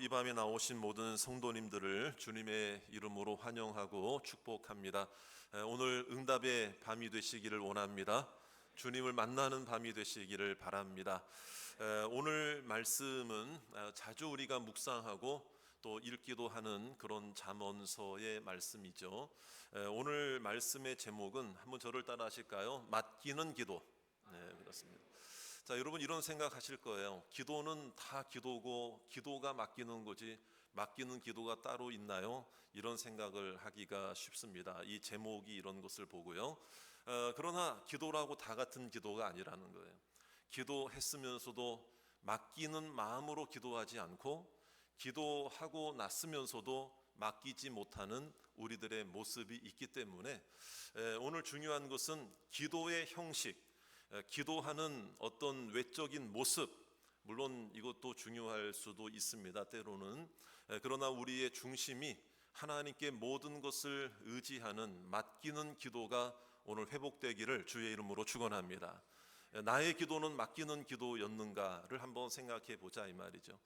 이 밤에 나오신 모든 성도님들을 주님의 이름으로 환영하고 축복합니다. 오늘 응답의 밤이 되시기를 원합니다. 주님을 만나는 밤이 되시기를 바랍니다. 오늘 말씀은 자주 우리가 묵상하고 또 읽기도 하는 그런 잠언서의 말씀이죠. 오늘 말씀의 제목은 한번 저를 따라 하실까요? 맡기는 기도. 네, 그렇습니다. 자, 여러분 이런 생각하실 거예요. 기도는 다 기도고 기도가 맡기는 거지 맡기는 기도가 따로 있나요? 이런 생각을 하기가 쉽습니다. 이 제목이 이런 것을 보고요. 그러나 기도라고 다 같은 기도가 아니라는 거예요. 기도했으면서도 맡기는 마음으로 기도하지 않고 기도하고 났으면서도 맡기지 못하는 우리들의 모습이 있기 때문에 오늘 중요한 것은 기도의 형식, 기도하는 어떤 외적인 모습, 물론 이것도 중요할 수도 있습니다. 때로는. 그러나 우리의 중심이 하나님께 모든 것을 의지하는 맡기는 기도가 오늘 회복되기를 주의 이름으로 축원합니다. 나의 기도는 맡기는 기도였는가를 한번 생각해 보자 이 말이죠.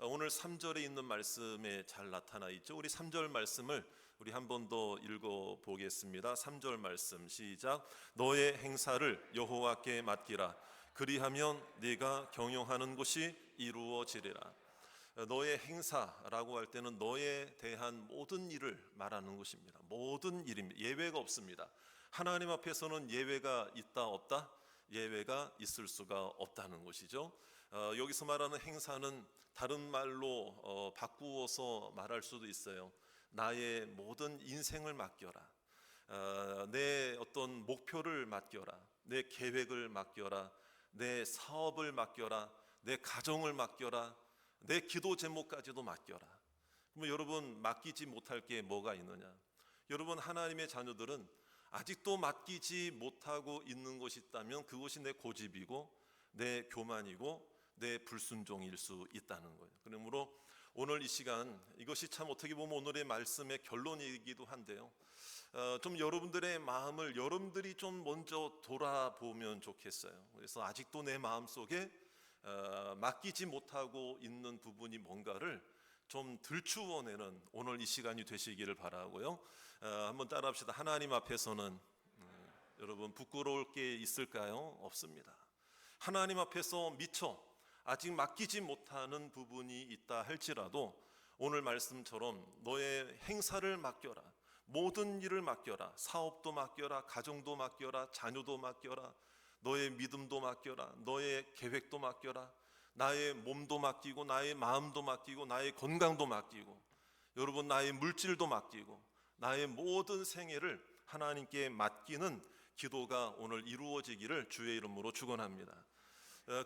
오늘 3절에 있는 말씀에 잘 나타나 있죠. 우리 3절 말씀을 우리 한 번 더 읽어 보겠습니다. 3절 말씀 시작. 너의 행사를 여호와께 맡기라. 그리하면 네가 경영하는 곳이 이루어지리라. 너의 행사라고 할 때는 너에 대한 모든 일을 말하는 것입니다. 모든 일입니다. 예외가 없습니다. 하나님 앞에서는 예외가 있다 없다? 예외가 있을 수가 없다는 것이죠. 여기서 말하는 행사는 다른 말로 바꾸어서 말할 수도 있어요. 나의 모든 인생을 맡겨라. 내 어떤 목표를 맡겨라. 내 계획을 맡겨라. 내 사업을 맡겨라. 내 가정을 맡겨라. 내 기도 제목까지도 맡겨라. 그러면 여러분 맡기지 못할 게 뭐가 있느냐? 여러분 하나님의 자녀들은 아직도 맡기지 못하고 있는 것이 있다면 그것이 내 고집이고 내 교만이고 내 불순종일 수 있다는 거예요. 그러므로 오늘 이 시간 이것이 참 어떻게 보면 오늘의 말씀의 결론이기도 한데요. 좀 여러분들의 마음을 여러분들이 좀 먼저 돌아보면 좋겠어요. 그래서 아직도 내 마음속에 맡기지 못하고 있는 부분이 뭔가를 좀 들추어내는 오늘 이 시간이 되시기를 바라고요. 한번 따라합시다. 하나님 앞에서는 여러분 부끄러울 게 있을까요? 없습니다. 하나님 앞에서 미처 아직 맡기지 못하는 부분이 있다 할지라도 오늘 말씀처럼 너의 행사를 맡겨라. 모든 일을 맡겨라. 사업도 맡겨라. 가정도 맡겨라. 자녀도 맡겨라. 너의 믿음도 맡겨라. 너의 계획도 맡겨라. 나의 몸도 맡기고 나의 마음도 맡기고 나의 건강도 맡기고 여러분 나의 물질도 맡기고 나의 모든 생애를 하나님께 맡기는 기도가 오늘 이루어지기를 주의 이름으로 축원합니다.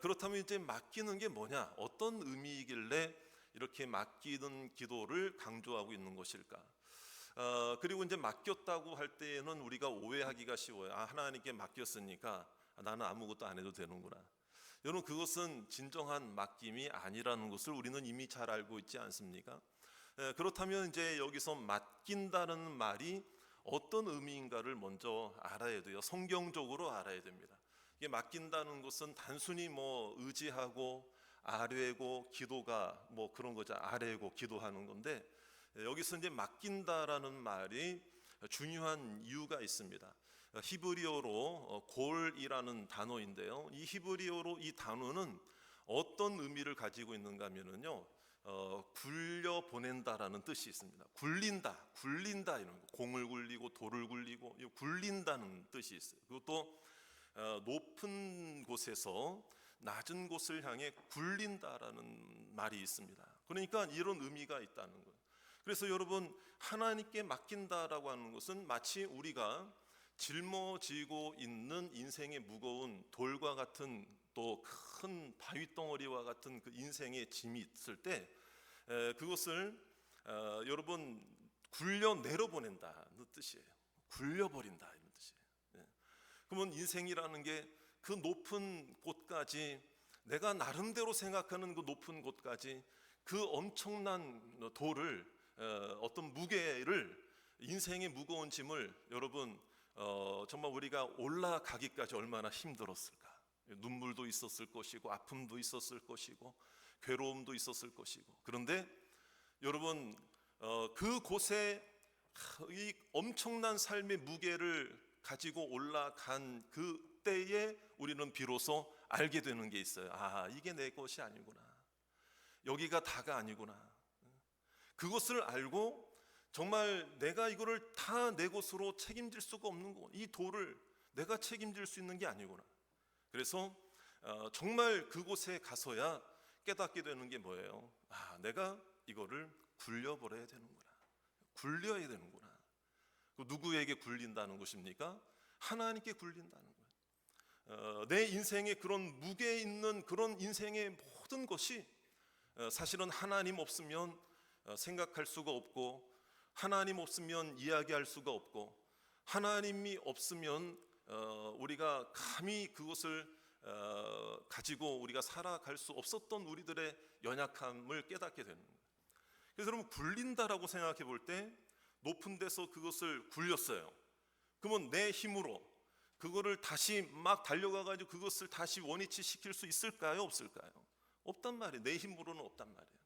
그렇다면 이제 맡기는 게 뭐냐? 어떤 의미이길래 이렇게 맡기는 기도를 강조하고 있는 것일까? 그리고 이제 맡겼다고 할 때에는 우리가 오해하기가 쉬워요. 하나님께 맡겼으니까 나는 아무것도 안 해도 되는구나. 여러분 그것은 진정한 맡김이 아니라는 것을 우리는 이미 잘 알고 있지 않습니까? 그렇다면 이제 여기서 맡긴다는 말이 어떤 의미인가를 먼저 알아야 돼요. 성경적으로 알아야 됩니다. 이게 맡긴다는 것은 단순히 뭐 의지하고 아뢰고 기도가 뭐 그런 거죠. 아뢰고 기도하는 건데 여기서 이제 맡긴다라는 말이 중요한 이유가 있습니다. 히브리어로 골이라는 단어인데요. 이 히브리어로 이 단어는 어떤 의미를 가지고 있는가 하면요, 굴려 보낸다라는 뜻이 있습니다. 굴린다 이런 거. 공을 굴리고 돌을 굴리고 굴린다는 뜻이 있어요. 그것도 높은 곳에서 낮은 곳을 향해 굴린다라는 말이 있습니다. 그러니까 이런 의미가 있다는 거예요. 그래서 여러분 하나님께 맡긴다라고 하는 것은 마치 우리가 짊어지고 있는 인생의 무거운 돌과 같은 또 큰 바위덩어리와 같은 그 인생의 짐이 있을 때 그것을 여러분 굴려 내려보낸다는 뜻이에요. 굴려버린다 이런 뜻이에요. 그러면 인생이라는 게 그 높은 곳까지 내가 나름대로 생각하는 그 높은 곳까지 그 엄청난 돌을 어떤 무게를 인생의 무거운 짐을 여러분 정말 우리가 올라가기까지 얼마나 힘들었을까. 눈물도 있었을 것이고 아픔도 있었을 것이고 괴로움도 있었을 것이고 그런데 여러분 그곳에 이 엄청난 삶의 무게를 가지고 올라간 그때에 우리는 비로소 알게 되는 게 있어요. 아, 이게 내 것이 아니구나. 여기가 다가 아니구나. 그것을 알고 정말 내가 이거를 다 내 것으로 책임질 수가 없는 거. 이 돌을 내가 책임질 수 있는 게 아니구나. 그래서 정말 그곳에 가서야 깨닫게 되는 게 뭐예요? 아, 내가 이거를 굴려버려야 되는구나. 굴려야 되는구나. 누구에게 굴린다는 것입니까? 하나님께 굴린다는 거예요. 내 인생에 그런 무게 있는 그런 인생의 모든 것이 사실은 하나님 없으면 생각할 수가 없고, 하나님 없으면 이야기할 수가 없고, 하나님이 없으면 우리가 감히 그것을 가지고 우리가 살아갈 수 없었던 우리들의 연약함을 깨닫게 되는 거예요. 그래서 여러분, 굴린다라고 생각해 볼 때 높은 데서 그것을 굴렸어요. 그러면 내 힘으로 그거를 다시 막 달려가 가지고 그것을 다시 원위치 시킬 수 있을까요? 없을까요? 없단 말이에요. 내 힘으로는 없단 말이에요.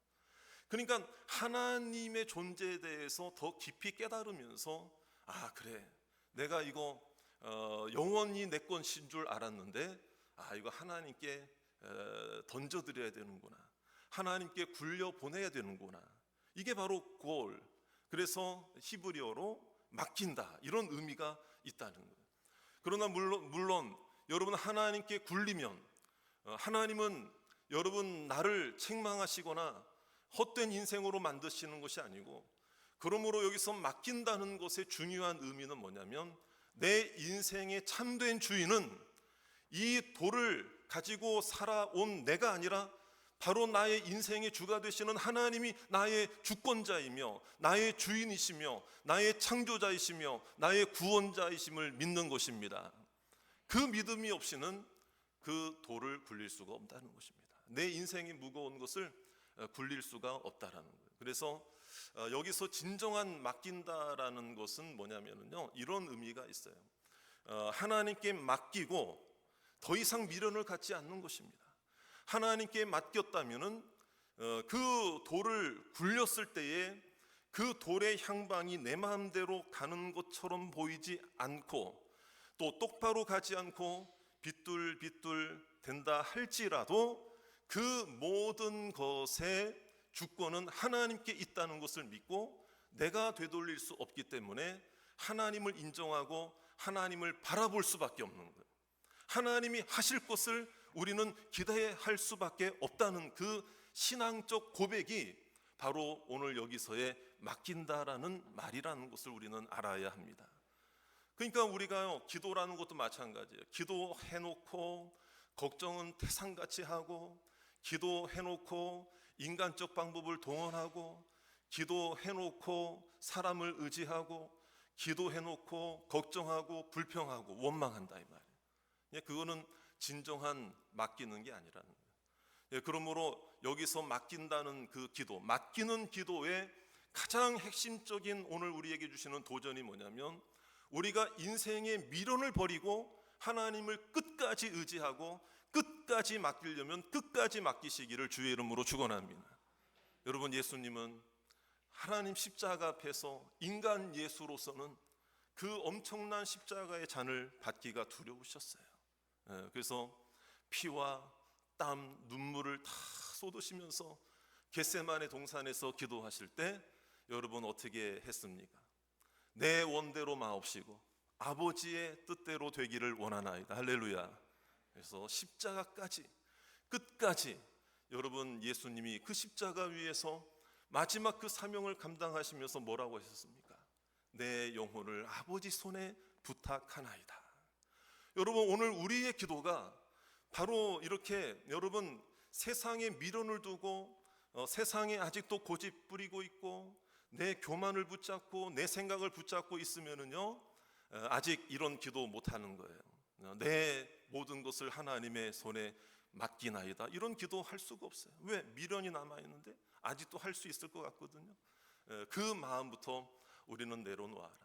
그러니까 하나님의 존재에 대해서 더 깊이 깨달으면서, 아, 그래, 내가 이거 영원히 내 것인 줄 알았는데, 아, 이거 하나님께 던져드려야 되는구나. 하나님께 굴려보내야 되는구나. 이게 바로 골. 그래서 히브리어로 맡긴다, 이런 의미가 있다는 거예요. 그러나 물론 여러분, 하나님께 굴리면 하나님은 여러분 나를 책망하시거나 헛된 인생으로 만드시는 것이 아니고, 그러므로 여기서 맡긴다는 것의 중요한 의미는 뭐냐면, 내 인생의 참된 주인은 이 돌을 가지고 살아온 내가 아니라 바로 나의 인생의 주가 되시는 하나님이 나의 주권자이며 나의 주인이시며 나의 창조자이시며 나의 구원자이심을 믿는 것입니다. 그 믿음이 없이는 그 돌을 굴릴 수가 없다는 것입니다. 내 인생이 무거운 것을 굴릴 수가 없다라는 거예요. 그래서 여기서 진정한 맡긴다라는 것은 뭐냐면요, 이런 의미가 있어요. 하나님께 맡기고 더 이상 미련을 갖지 않는 것입니다. 하나님께 맡겼다면은 그 돌을 굴렸을 때에 그 돌의 향방이 내 마음대로 가는 것처럼 보이지 않고, 또 똑바로 가지 않고 비뚤비뚤 된다 할지라도 그 모든 것의 주권은 하나님께 있다는 것을 믿고, 내가 되돌릴 수 없기 때문에 하나님을 인정하고 하나님을 바라볼 수밖에 없는 거예요. 하나님이 하실 것을 우리는 기대할 수밖에 없다는 그 신앙적 고백이 바로 오늘 여기서의 맡긴다라는 말이라는 것을 우리는 알아야 합니다. 그러니까 우리가요, 기도라는 것도 마찬가지예요. 기도해놓고 걱정은 태산같이 하고, 기도해놓고 인간적 방법을 동원하고, 기도해놓고 사람을 의지하고, 기도해놓고 걱정하고 불평하고 원망한다, 이 말이에요. 그거는 진정한 맡기는 게 아니라는 거예요. 그러므로 여기서 맡긴다는 그 기도, 맡기는 기도의 가장 핵심적인 오늘 우리에게 주시는 도전이 뭐냐면, 우리가 인생의 미련을 버리고 하나님을 끝까지 의지하고 끝까지 맡기려면 끝까지 맡기시기를 주의 이름으로 축원합니다. 여러분, 예수님은 하나님 십자가 앞에서 인간 예수로서는 그 엄청난 십자가의 잔을 받기가 두려우셨어요. 그래서 피와 땀, 눈물을 다 쏟으시면서 겟세마네 동산에서 기도하실 때 여러분 어떻게 했습니까? 내 원대로 마옵시고 아버지의 뜻대로 되기를 원하나이다. 할렐루야. 그래서 십자가까지, 끝까지 여러분, 예수님이 그 십자가 위에서 마지막 그 사명을 감당하시면서 뭐라고 하셨습니까? 내 영혼을 아버지 손에 부탁하나이다. 여러분, 오늘 우리의 기도가 바로 이렇게, 여러분, 세상에 미련을 두고 세상에 아직도 고집 부리고 있고 내 교만을 붙잡고 내 생각을 붙잡고 있으면은요, 아직 이런 기도 못하는 거예요. 내 모든 것을 하나님의 손에 맡기나이다, 이런 기도 할 수가 없어요. 왜? 미련이 남아있는데 아직도 할 수 있을 것 같거든요. 그 마음부터 우리는 내려놓아라.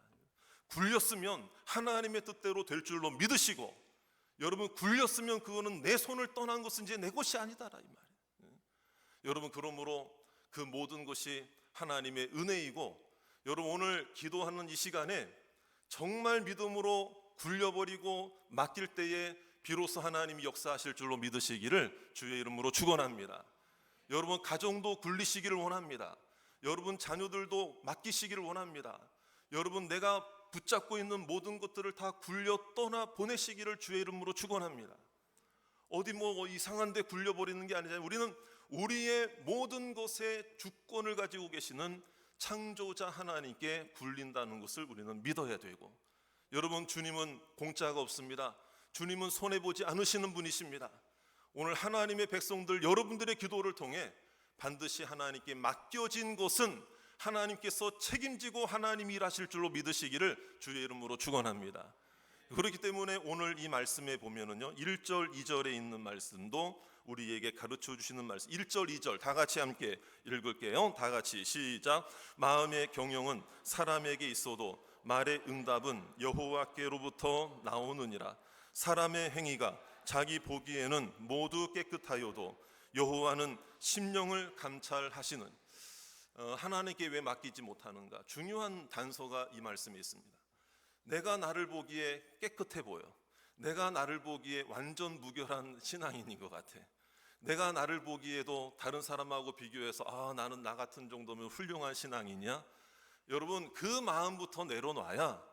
굴렸으면 하나님의 뜻대로 될 줄로 믿으시고, 여러분, 굴렸으면 그거는 내 손을 떠난 것은 이제 내 것이 아니다라, 이 말이에요. 여러분, 그러므로 그 모든 것이 하나님의 은혜이고, 여러분 오늘 기도하는 이 시간에 정말 믿음으로 굴려버리고 맡길 때에 비로소 하나님이 역사하실 줄로 믿으시기를 주의 이름으로 축원합니다. 여러분 가정도 굴리시기를 원합니다. 여러분 자녀들도 맡기시기를 원합니다. 여러분 내가 붙잡고 있는 모든 것들을 다 굴려 떠나 보내시기를 주의 이름으로 축원합니다. 어디 뭐 이상한 데 굴려버리는 게 아니잖아요. 우리는 우리의 모든 것에 주권을 가지고 계시는 창조자 하나님께 굴린다는 것을 우리는 믿어야 되고, 여러분 주님은 공짜가 없습니다. 주님은 손해보지 않으시는 분이십니다. 오늘 하나님의 백성들 여러분들의 기도를 통해 반드시 하나님께 맡겨진 것은 하나님께서 책임지고 하나님이 일하실 줄로 믿으시기를 주의 이름으로 축원합니다. 그렇기 때문에 오늘 이 말씀에 보면은요 1절 2절에 있는 말씀도 우리에게 가르쳐 주시는 말씀, 1절 2절 다 같이 함께 읽을게요. 다 같이 시작. 마음의 경영은 사람에게 있어도 말의 응답은 여호와께로부터 나오느니라. 사람의 행위가 자기 보기에는 모두 깨끗하여도 여호와는 심령을 감찰하시는. 하나님께 왜 맡기지 못하는가? 중요한 단서가 이 말씀에 있습니다. 내가 나를 보기에 깨끗해 보여. 내가 나를 보기에 완전 무결한 신앙인인 것 같아. 내가 나를 보기에도 다른 사람하고 비교해서 나는 나 같은 정도면 훌륭한 신앙이냐? 여러분 그 마음부터 내려놔야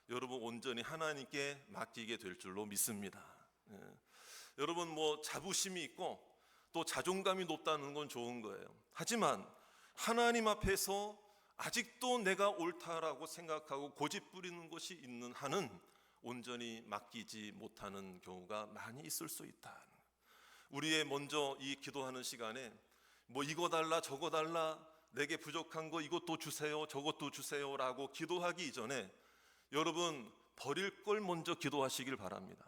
여러분 온전히 하나님께 맡기게 될 줄로 믿습니다. 여러분 뭐 자부심이 있고 또 자존감이 높다는 건 좋은 거예요. 하지만 하나님 앞에서 아직도 내가 옳다라고 생각하고 고집 부리는 것이 있는 한은 온전히 맡기지 못하는 경우가 많이 있을 수 있다. 우리의 먼저 이 기도하는 시간에 뭐 이거 달라 저거 달라, 내게 부족한 거 이것도 주세요 저것도 주세요라고 기도하기 이전에 여러분 버릴 걸 먼저 기도하시길 바랍니다.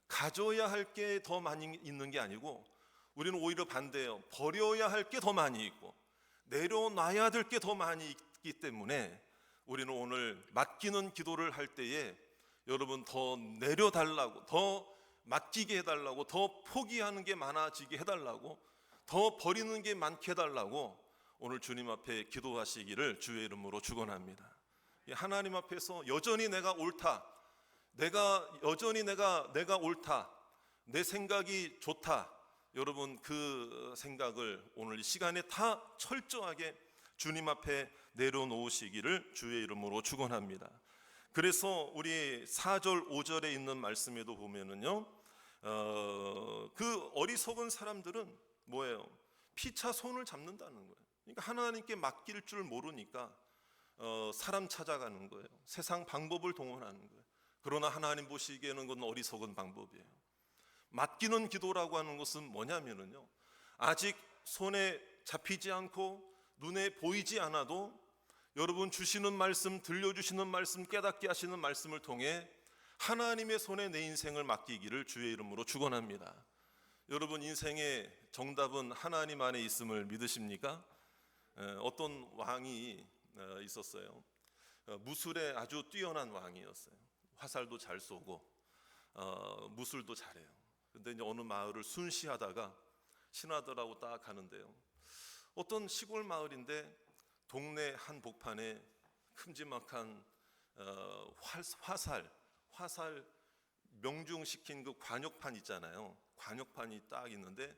가져야 할 게 더 많이 있는 게 아니고 우리는 오히려 반대예요. 버려야 할 게 더 많이 있고 내려놔야 될 게 더 많이 있기 때문에 우리는 오늘 맡기는 기도를 할 때에 여러분 더 내려달라고, 더 맡기게 해달라고, 더 포기하는 게 많아지게 해달라고, 더 버리는 게 많게 해달라고 오늘 주님 앞에 기도하시기를 주의 이름으로 축원합니다. 하나님 앞에서 여전히 내가 옳다, 여전히 내가 옳다, 내 생각이 좋다, 여러분 그 생각을 오늘 이 시간에 다 철저하게 주님 앞에 내려놓으시기를 주의 이름으로 축원합니다. 그래서 우리 4절 5절에 있는 말씀에도 보면은요 그 어리석은 사람들은 뭐예요? 피차 손을 잡는다는 거예요. 그러니까 하나님께 맡길 줄 모르니까 사람 찾아가는 거예요. 세상 방법을 동원하는 거예요. 그러나 하나님 보시기에는 그건 어리석은 방법이에요. 맡기는 기도라고 하는 것은 뭐냐면요 아직 손에 잡히지 않고 눈에 보이지 않아도 여러분 주시는 말씀, 들려주시는 말씀, 깨닫게 하시는 말씀을 통해 하나님의 손에 내 인생을 맡기기를 주의 이름으로 축원합니다. 여러분 인생의 정답은 하나님 안에 있음을 믿으십니까? 어떤 왕이 있었어요. 무술에 아주 뛰어난 왕이었어요. 화살도 잘 쏘고 무술도 잘해요. 근데 이제 어느 마을을 순시하다가 신하들하고 딱 가는데요. 어떤 시골 마을인데 동네 한 복판에 큼지막한 화살 명중시킨 그 관역판 있잖아요. 관역판이 딱 있는데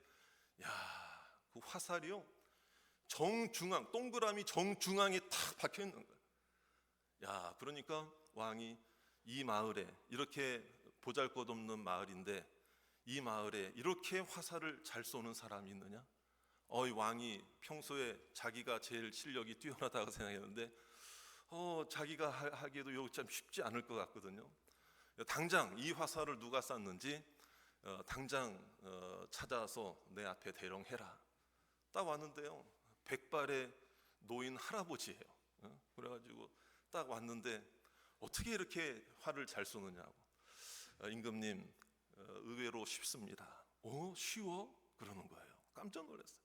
그 화살이요 정중앙, 동그라미 정중앙에 탁 박혀 있는 거예요. 그러니까 왕이 이 마을에, 이렇게 보잘것없는 마을인데 이 마을에 이렇게 화살을 잘 쏘는 사람이 있느냐? 이 왕이 평소에 자기가 제일 실력이 뛰어나다고 생각했는데 자기가 하기에도 이거 참 쉽지 않을 것 같거든요. 당장 이 화살을 누가 쐈는지 당장 찾아서 내 앞에 대령해라. 딱 왔는데요, 백발의 노인 할아버지예요. 그래가지고 딱 왔는데 어떻게 이렇게 활을 잘 쏘느냐고. 임금님 의외로 쉽습니다. 쉬워? 그러는 거예요. 깜짝 놀랐어요.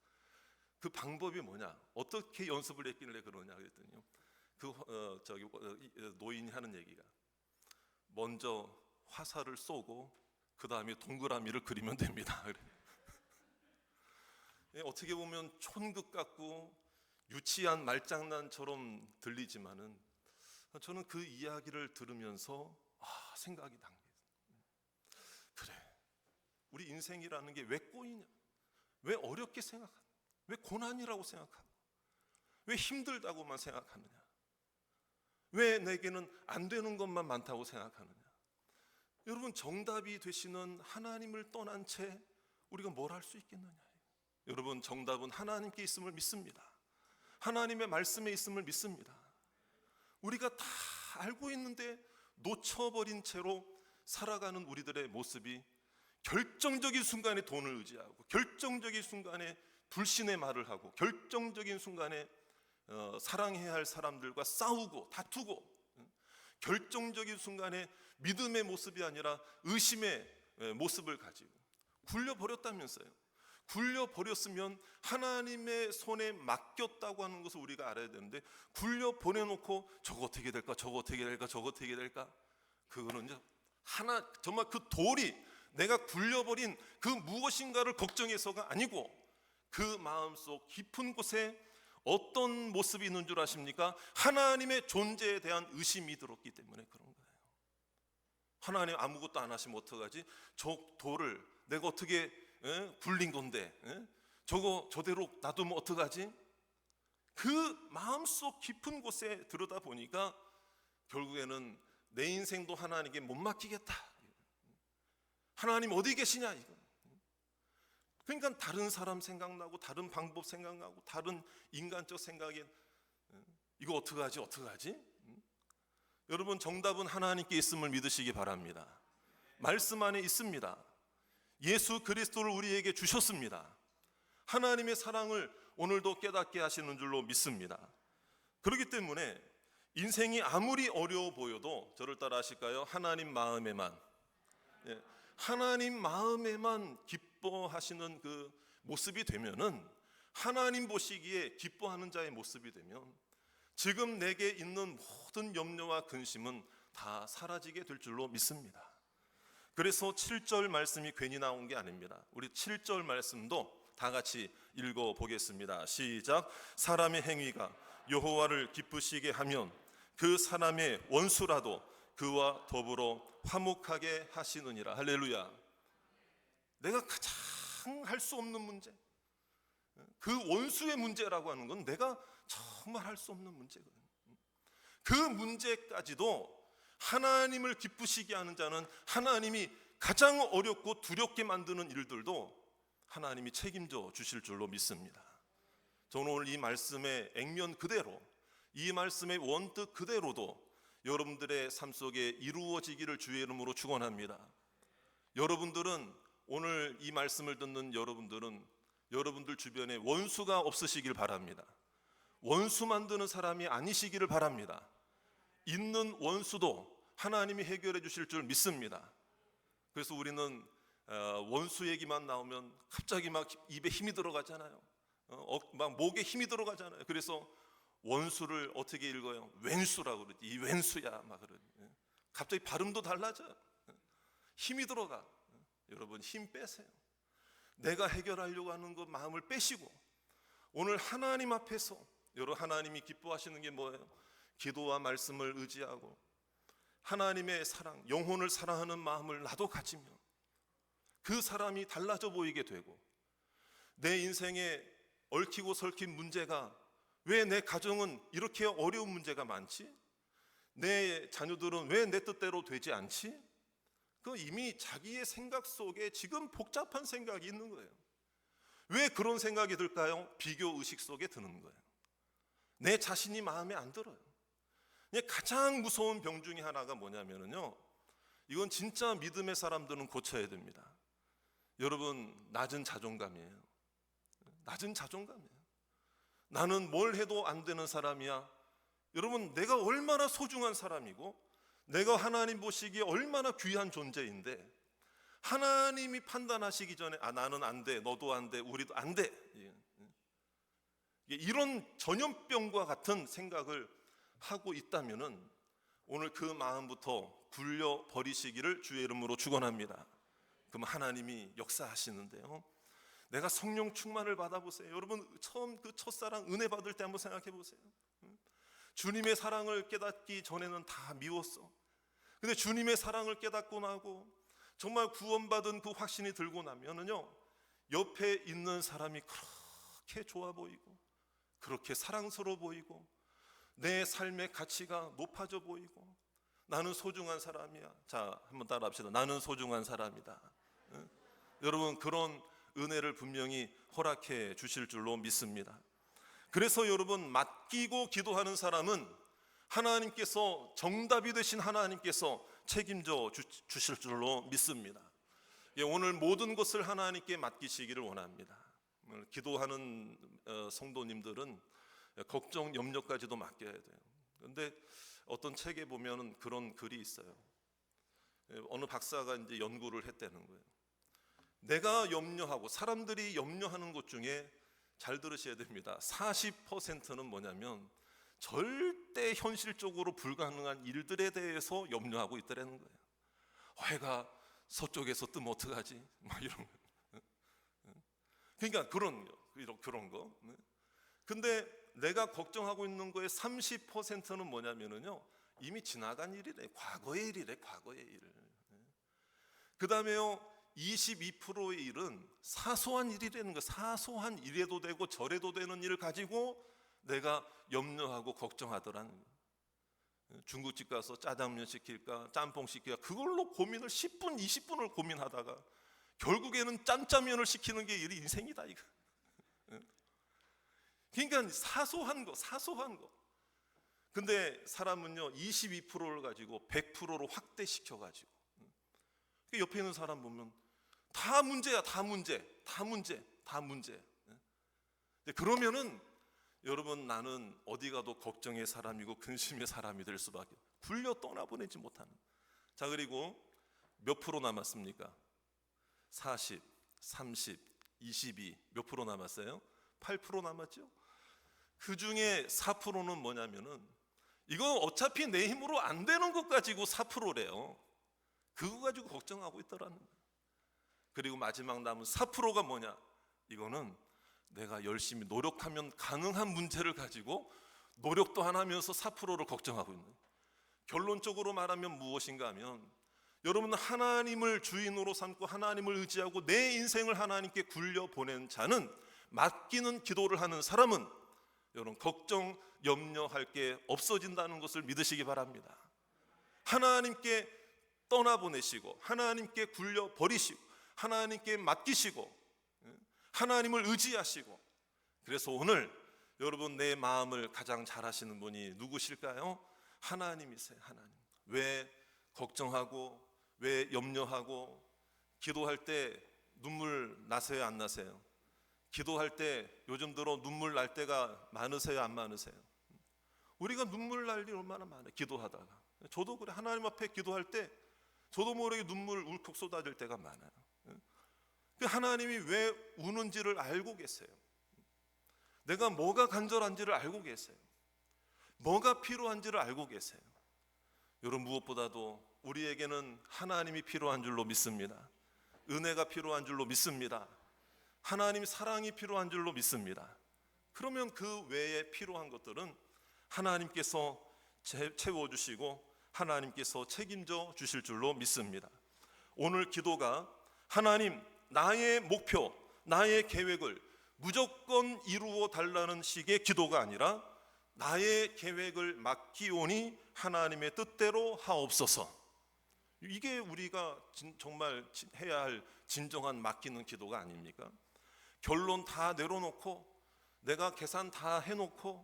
그 방법이 뭐냐? 어떻게 연습을 했길래 그러냐 그랬더니요. 노인이 하는 얘기가 먼저 화살을 쏘고 그 다음에 동그라미를 그리면 됩니다. 어떻게 보면 촌극 같고 유치한 말장난처럼 들리지만은 저는 그 이야기를 들으면서 생각이 납니다. 그래, 우리 인생이라는 게 왜 꼬이냐? 왜 어렵게 생각하냐? 왜 고난이라고 생각하고? 왜 힘들다고만 생각하느냐? 왜 내게는 안 되는 것만 많다고 생각하느냐? 여러분, 정답이 되시는 하나님을 떠난 채 우리가 뭘 할 수 있겠느냐? 여러분, 정답은 하나님께 있음을 믿습니다. 하나님의 말씀에 있음을 믿습니다. 우리가 다 알고 있는데 놓쳐버린 채로 살아가는 우리들의 모습이 결정적인 순간에 돈을 의지하고, 결정적인 순간에 불신의 말을 하고, 결정적인 순간에 사랑해야 할 사람들과 싸우고 다투고, 결정적인 순간에 믿음의 모습이 아니라 의심의 모습을 가지고 굴려버렸다면서요. 굴려버렸으면 하나님의 손에 맡겼다고 하는 것을 우리가 알아야 되는데, 굴려보내놓고 저거 어떻게 될까, 저거 어떻게 될까, 저거 어떻게 될까, 그거는 이제 정말 그 돌이 내가 굴려버린 그 무엇인가를 걱정해서가 아니고, 그 마음속 깊은 곳에 어떤 모습이 있는 줄 아십니까? 하나님의 존재에 대한 의심이 들었기 때문에 그런 거예요. 하나님 아무것도 안 하시면 어떡하지? 저 돌을 내가 어떻게 굴린 건데 저거 저대로 놔두면 어떡하지? 그 마음속 깊은 곳에 들여다 보니까 결국에는 내 인생도 하나님께 못 맡기겠다. 하나님 어디 계시냐 이거. 그러니까 다른 사람 생각나고, 다른 방법 생각나고, 다른 인간적 생각에 이거 어떡하지? 여러분, 정답은 하나님께 있음을 믿으시기 바랍니다. 말씀 안에 있습니다. 예수 그리스도를 우리에게 주셨습니다. 하나님의 사랑을 오늘도 깨닫게 하시는 줄로 믿습니다. 그렇기 때문에 인생이 아무리 어려워 보여도, 저를 따라 하실까요? 하나님 마음에만, 하나님 마음에만 기뻐하시는 그 모습이 되면은, 하나님 보시기에 기뻐하는 자의 모습이 되면 지금 내게 있는 모든 염려와 근심은 다 사라지게 될 줄로 믿습니다. 그래서 7절 말씀이 괜히 나온 게 아닙니다. 우리 7절 말씀도 다 같이 읽어보겠습니다. 시작. 사람의 행위가 여호와를 기쁘시게 하면 그 사람의 원수라도 그와 더불어 화목하게 하시느니라. 할렐루야. 내가 가장 할 수 없는 문제, 그 원수의 문제라고 하는 건 내가 정말 할 수 없는 문제거든요. 그 문제까지도 하나님을 기쁘시게 하는 자는, 하나님이 가장 어렵고 두렵게 만드는 일들도 하나님이 책임져 주실 줄로 믿습니다. 저는 오늘 이 말씀의 액면 그대로, 이 말씀의 원뜻 그대로도 여러분들의 삶 속에 이루어지기를 주의 이름으로 축원합니다. 여러분들은, 오늘 이 말씀을 듣는 여러분들은 여러분들 주변에 원수가 없으시길 바랍니다. 원수 만드는 사람이 아니시기를 바랍니다. 있는 원수도 하나님이 해결해 주실 줄 믿습니다. 그래서 우리는 원수 얘기만 나오면 갑자기 막 입에 힘이 들어가잖아요. 막 목에 힘이 들어가잖아요. 그래서 원수를 어떻게 읽어요? 왼수라고 그러지. 이 왼수야 막 그러지. 갑자기 발음도 달라져요. 힘이 들어가. 여러분, 힘 빼세요. 내가 해결하려고 하는 것 마음을 빼시고, 오늘 하나님 앞에서, 여러분, 하나님이 기뻐하시는 게 뭐예요? 기도와 말씀을 의지하고 하나님의 사랑, 영혼을 사랑하는 마음을 나도 가지면 그 사람이 달라져 보이게 되고, 내 인생에 얽히고 설킨 문제가, 왜 내 가정은 이렇게 어려운 문제가 많지? 내 자녀들은 왜 내 뜻대로 되지 않지? 그 이미 자기의 생각 속에 지금 복잡한 생각이 있는 거예요. 왜 그런 생각이 들까요? 비교 의식 속에 드는 거예요. 내 자신이 마음에 안 들어요. 가장 무서운 병 중에 하나가 뭐냐면요, 이건 진짜 믿음의 사람들은 고쳐야 됩니다. 여러분, 낮은 자존감이에요. 낮은 자존감이에요. 나는 뭘 해도 안 되는 사람이야. 여러분, 내가 얼마나 소중한 사람이고, 내가 하나님 보시기에 얼마나 귀한 존재인데, 하나님이 판단하시기 전에 나는 안 돼, 너도 안 돼, 우리도 안 돼, 이런 전염병과 같은 생각을 하고 있다면은 오늘 그 마음부터 굴려 버리시기를 주의 이름으로 축원합니다. 그럼 하나님이 역사하시는데요, 내가 성령 충만을 받아보세요. 여러분 처음 그 첫사랑 은혜 받을 때 한번 생각해 보세요. 주님의 사랑을 깨닫기 전에는 다 미웠어. 근데 주님의 사랑을 깨닫고 나고 정말 구원받은 그 확신이 들고 나면은요, 옆에 있는 사람이 그렇게 좋아 보이고 그렇게 사랑스러워 보이고 내 삶의 가치가 높아져 보이고 나는 소중한 사람이야. 자, 한번 따라 합시다. 나는 소중한 사람이다. 응? 여러분 그런 은혜를 분명히 허락해 주실 줄로 믿습니다. 그래서 여러분 맡기고 기도하는 사람은 하나님께서 정답이 되신 하나님께서 책임져 주실 줄로 믿습니다. 오늘 모든 것을 하나님께 맡기시기를 원합니다. 기도하는 성도님들은 걱정, 염려까지도 맡겨야 돼요. 그런데 어떤 책에 보면은 그런 글이 있어요. 어느 박사가 이제 연구를 했다는 거예요. 내가 염려하고 사람들이 염려하는 것 중에 잘 들으셔야 됩니다. 40%는 뭐냐면 절대 현실적으로 불가능한 일들에 대해서 염려하고 있다는 거예요. 해가 서쪽에서 뜨면 어떡하지? 막 이런 거. 그러니까 그런 거. 근데 내가 걱정하고 있는 거에 30%는 뭐냐면은요, 이미 지나간 일이래. 과거의 일이래. 과거의 일. 그 다음에요, 22%의 일은 사소한 일이라는 거. 사소한 일에도 되고 저래도 되는 일을 가지고 내가 염려하고 걱정하더라는 거예요. 중국집 가서 짜장면 시킬까 짬뽕 시킬까 그걸로 고민을 10분 20분을 고민하다가 결국에는 짬짜면을 시키는 게 일이 인생이다 이거. 그러니까 사소한 거. 근데 사람은요 22%를 가지고 100%로 확대시켜 가지고 옆에 있는 사람 보면 다 문제야. 그러면은 여러분 나는 어디 가도 걱정의 사람이고 근심의 사람이 될 수밖에. 굴려 떠나보내지 못하는. 자, 그리고 몇 프로 남았습니까? 40, 30, 22 몇 프로 남았어요? 8% 남았죠? 그 중에 4%는 뭐냐면은 이거 어차피 내 힘으로 안 되는 것 가지고 4%래요. 그거 가지고 걱정하고 있더라는 거예요. 그리고 마지막 남은 4%가 뭐냐? 이거는 내가 열심히 노력하면 가능한 문제를 가지고 노력도 안 하면서 4%를 걱정하고 있는 거예요. 결론적으로 말하면 무엇인가 하면 여러분 하나님을 주인으로 삼고 하나님을 의지하고 내 인생을 하나님께 굴려보낸 자는 맡기는 기도를 하는 사람은 여러분 걱정, 염려할 게 없어진다는 것을 믿으시기 바랍니다. 하나님께 떠나보내시고 하나님께 굴려버리시고 하나님께 맡기시고 하나님을 의지하시고. 그래서 오늘 여러분 내 마음을 가장 잘 아시는 분이 누구실까요? 하나님이세요. 하나님. 왜 걱정하고 왜 염려하고 기도할 때 눈물 나세요 안 나세요? 기도할 때 요즘 들어 눈물 날 때가 많으세요 안 많으세요? 우리가 눈물 날 일이 얼마나 많아요. 기도하다가. 저도 그래. 하나님 앞에 기도할 때 저도 모르게 눈물 울컥 쏟아질 때가 많아요. 그 하나님이 왜 우는지를 알고 계세요. 내가 뭐가 간절한지를 알고 계세요. 뭐가 필요한지를 알고 계세요. 여러분 무엇보다도 우리에게는 하나님이 필요한 줄로 믿습니다. 은혜가 필요한 줄로 믿습니다. 하나님 사랑이 필요한 줄로 믿습니다. 그러면 그 외에 필요한 것들은 하나님께서 채워주시고 하나님께서 책임져 주실 줄로 믿습니다. 오늘 기도가 하나님 나의 목표, 나의 계획을 무조건 이루어 달라는 식의 기도가 아니라 나의 계획을 맡기오니 하나님의 뜻대로 하옵소서. 이게 우리가 정말 해야 할 진정한 맡기는 기도가 아닙니까? 결론 다 내려놓고 내가 계산 다 해놓고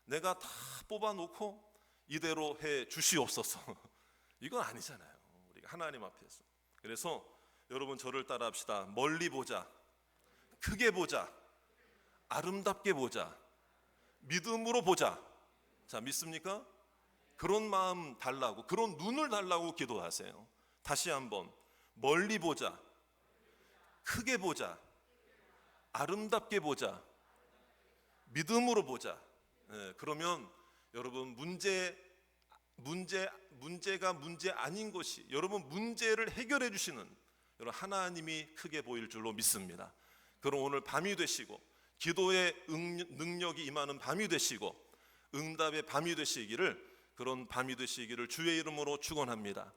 내가 다 뽑아놓고 이대로 해 주시옵소서. 이건 아니잖아요. 우리가 하나님 앞에서. 그래서 여러분 저를 따라 합시다. 멀리 보자, 크게 보자, 아름답게 보자, 믿음으로 보자. 자, 믿습니까? 그런 마음 달라고, 그런 눈을 달라고 기도하세요. 다시 한번 멀리 보자, 크게 보자, 아름답게 보자, 믿음으로 보자. 그러면 여러분 문제가 문제 아닌 것이 여러분 문제를 해결해 주시는 여러분 하나님이 크게 보일 줄로 믿습니다. 그런 오늘 밤이 되시고 기도의 능력이 임하는 밤이 되시고 응답의 밤이 되시기를, 그런 밤이 되시기를 주의 이름으로 축원합니다.